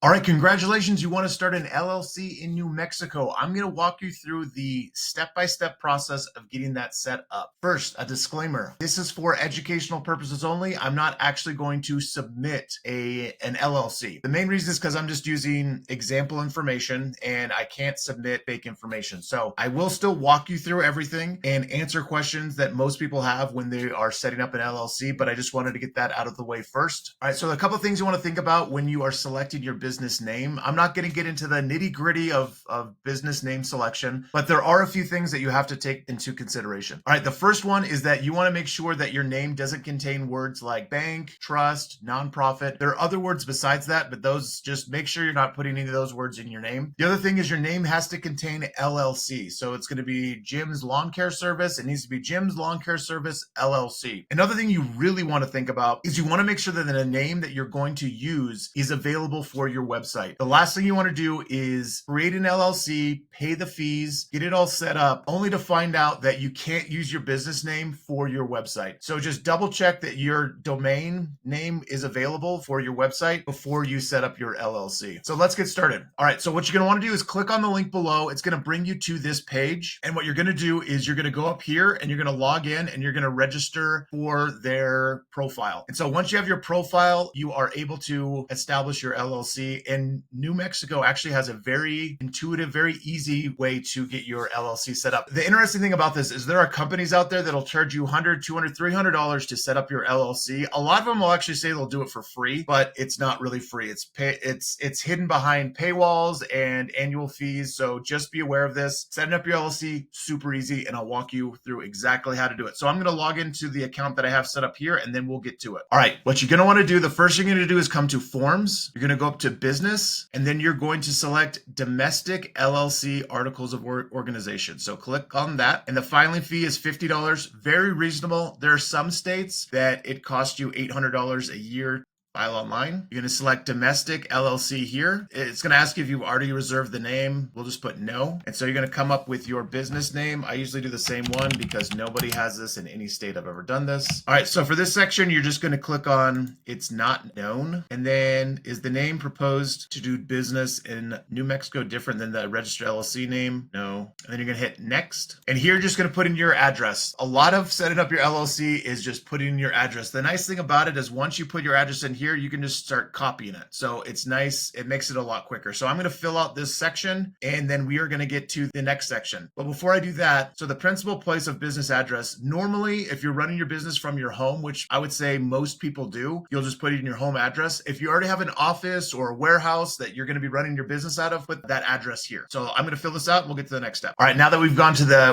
All right, congratulations. You want to start an LLC in New Mexico. I'm going to walk you through the step-by-step process of getting that set up. First, a disclaimer. This is for educational purposes only. I'm not actually going to submit an LLC. The main reason is because I'm just using example information and I can't submit fake information. So I will still walk you through everything and answer questions that most people have when they are setting up an LLC, but I just wanted to get that out of the way first. All right, so a couple of things you want to think about when you are selecting your business name. I'm not going to get into the nitty-gritty of business name selection, but there are a few things that you have to take into consideration. All right, the first one is that you want to make sure that your name doesn't contain words like bank, trust, nonprofit. There are other words besides that, but those, just make sure you're not putting any of those words in your name. The other thing is your name has to contain LLC. So it's going to be Jim's Lawn Care Service. It needs to be Jim's Lawn Care Service LLC. Another thing you really want to think about is you want to make sure that the name that you're going to use is available for your website. The last thing you want to do is create an LLC, pay the fees, get it all set up, only to find out that you can't use your business name for your website. So just double check that your domain name is available for your website before you set up your LLC. So let's get started. All right, so what you're going to want to do is click on the link below. It's going to bring you to this page. And what you're going to do is you're going to go up here and you're going to log in and you're going to register for their profile. And so once you have your profile, you are able to establish your LLC. And New Mexico actually has a very intuitive, very easy way to get your LLC set up. The interesting thing about this is there are companies out there that'll charge you $100, $200, $300 to set up your LLC. A lot of them will actually say they'll do it for free, but it's not really free. It's hidden behind paywalls and annual fees. So just be aware of this. Setting up your LLC, super easy, and I'll walk you through exactly how to do it. So I'm going to log into the account that I have set up here, and then we'll get to it. All right, what you're going to want to do, the first thing you're going to do is come to Forms. You're going to go up to Business, and then you're going to select Domestic LLC Articles of Organization. So click on that, and the filing fee is $50, very reasonable. There are some states that it costs you $800 a year. File online. You're going to select Domestic LLC here. It's going to ask you if you've already reserved the name. We'll just put no. And so you're going to come up with your business name. I usually do the same one because nobody has this in any state I've ever done this. All right, so for this section, you're just going to click on It's Not Known. And then, is the name proposed to do business in New Mexico different than the registered LLC name? No. And then you're going to hit Next. And here you're just going to put in your address. A lot of setting up your LLC is just putting in your address. The nice thing about it is once you put your address in here, you can just start copying it. So it's nice. It makes it a lot quicker. So I'm going to fill out this section and then we are going to get to the next section. But before I do that, so the principal place of business address, normally if you're running your business from your home, which I would say most people do, you'll just put it in your home address. If you already have an office or a warehouse that you're going to be running your business out of, put that address here. So I'm going to fill this out and we'll get to the next step. All right, now that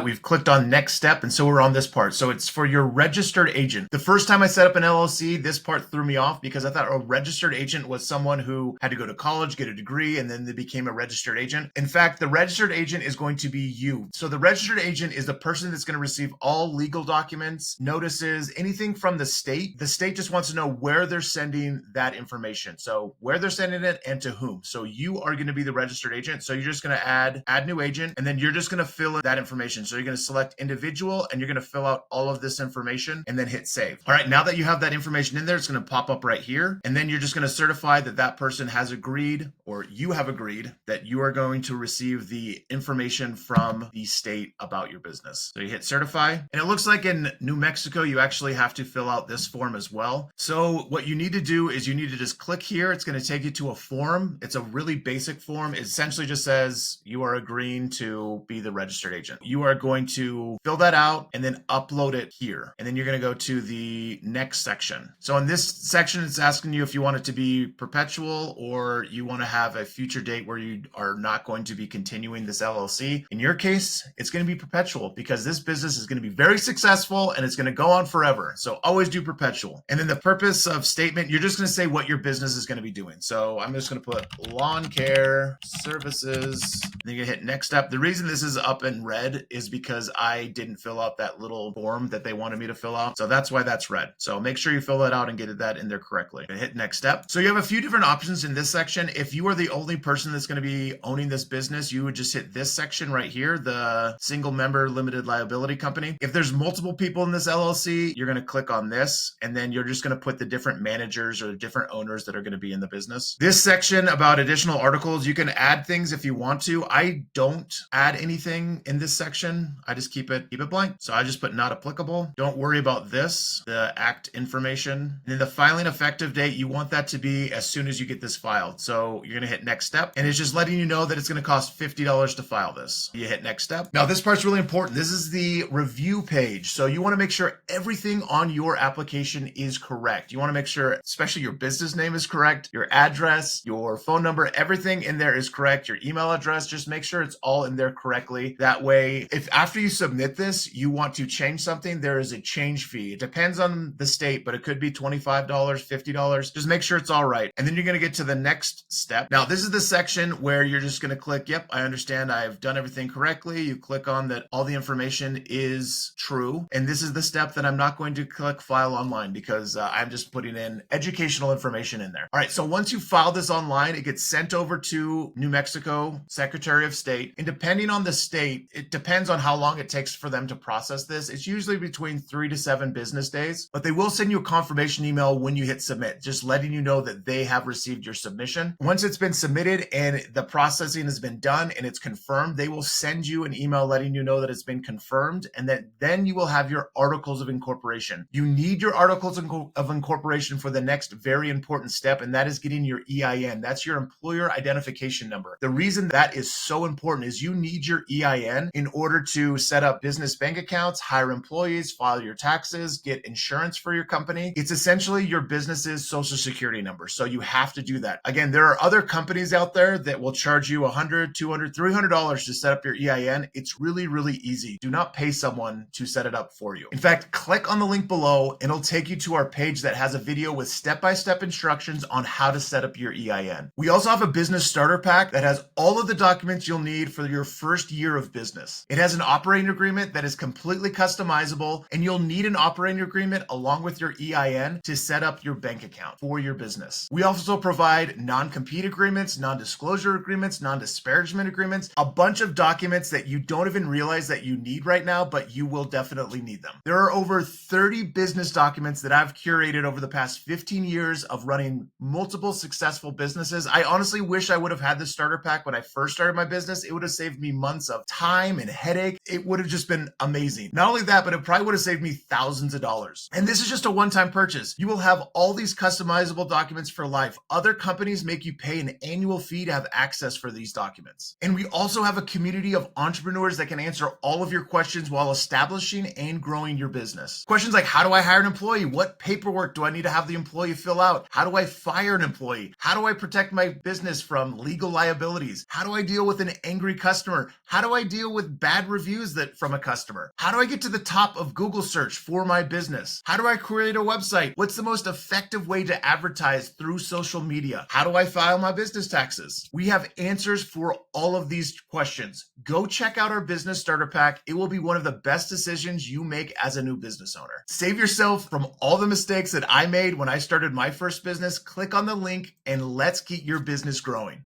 we've clicked on next step, and so we're on this part. So it's for your registered agent. The first time I set up an LLC, this part threw me off because I thought a registered agent was someone who had to go to college, get a degree, and then they became a registered agent. In fact, the registered agent is going to be you. So the registered agent is the person that's going to receive all legal documents, notices, anything from the state. The state just wants to know where they're sending that information. So where they're sending it and to whom. So you are going to be the registered agent. So you're just going to add new agent, and then you're just going to fill in that information. So you're going to select individual and you're going to fill out all of this information and then hit save. All right, now that you have that information in there, it's going to pop up right here. And then you're just going to certify that that person has agreed, or you have agreed, that you are going to receive the information from the state about your business. So you hit certify, and it looks like in New Mexico, you actually have to fill out this form as well. So what you need to do is you need to just click here. It's going to take you to a form. It's a really basic form. It essentially just says you are agreeing to be the registered agent. You are going to fill that out and then upload it here. And then you're going to go to the next section. So in this section, it's asking you if you want it to be perpetual or you want to have a future date where you are not going to be continuing this LLC. In your case, it's going to be perpetual because this business is going to be very successful and it's going to go on forever. So always do perpetual. And then the purpose of statement, you're just going to say what your business is going to be doing. So I'm just going to put lawn care services. Then you hit next step. The reason this is up in red is because I didn't fill out that little form that they wanted me to fill out. So that's why that's red. So make sure you fill that out and get that in there correctly. properly. Hit next step. So you have a few different options in this section. If you are the only person that's going to be owning this business, you would just hit this section right here, the single member limited liability company. If there's multiple people in this LLC, you're going to click on this, and then you're just going to put the different managers or different owners that are going to be in the business. This section about additional articles, you can add things if you want to. I don't add anything in this section. I just keep it blank. So I just put not applicable. Don't worry about this, the act information. And then the filing effective date, you want that to be as soon as you get this filed. So you're going to hit next step, and it's just letting you know that it's going to cost $50 to file this. You hit next step. Now this part's really important. This is the review page. So you want to make sure everything on your application is correct. You want to make sure, especially your business name is correct, your address, your phone number, everything in there is correct, your email address, just make sure it's all in there correctly. That way, if after you submit this, you want to change something, there is a change fee. It depends on the state, but it could be $25, $50. Just make sure it's all right. And then you're going to get to the next step. Now, this is the section where you're just going to click, yep, I understand I've done everything correctly. You click on that all the information is true. And this is the step that I'm not going to click file online because I'm just putting in educational information in there. All right, so once you file this online, it gets sent over to New Mexico Secretary of State. And depending on the state, it depends on how long it takes for them to process this. It's usually between 3 to 7 business days, but they will send you a confirmation email when you hit submit, just letting you know that they have received your submission. Once it's been submitted and the processing has been done and it's confirmed, they will send you an email letting you know that it's been confirmed, and that then you will have your articles of incorporation. You need your articles of incorporation for the next very important step, and that is getting your EIN. That's your employer identification number. The reason that is so important is you need your EIN in order to set up business bank accounts, hire employees, file your taxes, get insurance for your company. It's essentially your business's social security number. So you have to do that. Again, there are other companies out there that will charge you $100, $200, $300 to set up your EIN. It's really, really easy. Do not pay someone to set it up for you. In fact, click on the link below and it'll take you to our page that has a video with step-by-step instructions on how to set up your EIN. We also have a business starter pack that has all of the documents you'll need for your first year of business. It has an operating agreement that is completely customizable, and you'll need an operating agreement along with your EIN to set up your bank account for your business. We also provide non-compete agreements, non-disclosure agreements, non-disparagement agreements, a bunch of documents that you don't even realize that you need right now, but you will definitely need them. There are over 30 business documents that I've curated over the past 15 years of running multiple successful businesses. I honestly wish I would have had this starter pack when I first started my business. It would have saved me months of time and headache. It would have just been amazing. Not only that, but it probably would have saved me thousands of dollars. And this is just a one-time purchase. You will have all these customizable documents for life. Other companies make you pay an annual fee to have access for these documents. And we also have a community of entrepreneurs that can answer all of your questions while establishing and growing your business. Questions like, how do I hire an employee? What paperwork do I need to have the employee fill out? How do I fire an employee? How do I protect my business from legal liabilities? How do I deal with an angry customer? How do I deal with bad reviews from a customer? How do I get to the top of Google search for my business? How do I create a website? What's the most effective way to advertise through social media? How do I file my business taxes? We have answers for all of these questions. Go check out our business starter pack. It will be one of the best decisions you make as a new business owner. Save yourself from all the mistakes that I made when I started my first business. Click on the link and let's get your business growing.